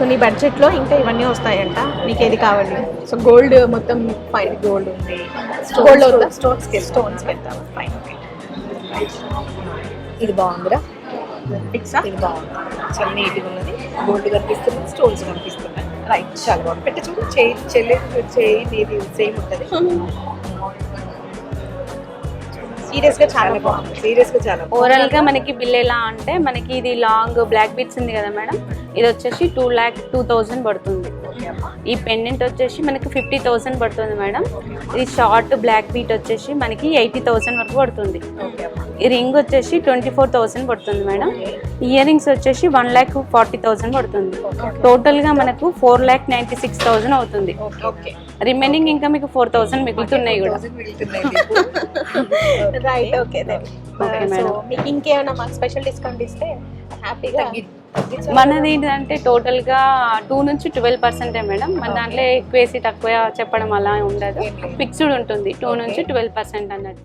So నీ బడ్జెట్లో ఇంకా ఇవన్నీ వస్తాయంట, నీకు ఏది కావాలి? సో గోల్డ్ మొత్తం ఫైన్, గోల్డ్ ఉంది, గోల్డ్ వద్దా? స్టోన్స్కి వెళ్తాం. Fine, okay. ఇది బాగుందిరా, ఫిక్సా? ఇది బాగుంది, చాలా నీట్గా ఉన్నది. గోల్డ్ కనిపిస్తుంది, స్టోన్స్ కనిపిస్తున్నాయి. రైట్, చాలా బాగుంది. పెట్టి చూడు, చేయి నీది సేమ్ ఉంటుంది. సీరియస్గా చాలా బాగుంది, సీరియస్గా చాలా. ఓవరాల్ గా మనకి బిల్ ఎలా అంటే, మనకి ఇది లాంగ్ బ్లాక్ బీట్స్ ఉంది కదా మేడం, ఇది వచ్చేసి 2,02,000 పడుతుంది. ఈ పెండెంట్ వచ్చేసి మనకి 50,000 పడుతుంది మేడం. ఇది షార్ట్ బ్లాక్ బీట్ వచ్చేసి మనకి 80,000 వరకు పడుతుంది. ఈ రింగ్ వచ్చేసి 24,000 పడుతుంది మేడం. ఇయర్ రింగ్స్ వచ్చేసి 1,40,000 పడుతుంది. టోటల్ గా మనకు 4,96,000 అవుతుంది. రిమైనింగ్ ఇంకా మీకు 4,000 మిగులుతున్నాయి కూడా. Right, okay madam. మీకు ఇంకేమైనా మాకు స్పెషల్ డిస్కౌంట్ ఇస్తే హ్యాపీగా. మనది ఏంటంటే టోటల్ గా 2 నుంచి 12% మేడం. మన దాంట్లో ఎక్కువేసి తక్కువ చెప్పడం అలా ఉండదు, ఫిక్స్డ్ ఉంటుంది. 2 నుంచి 12% అన్నట్టు.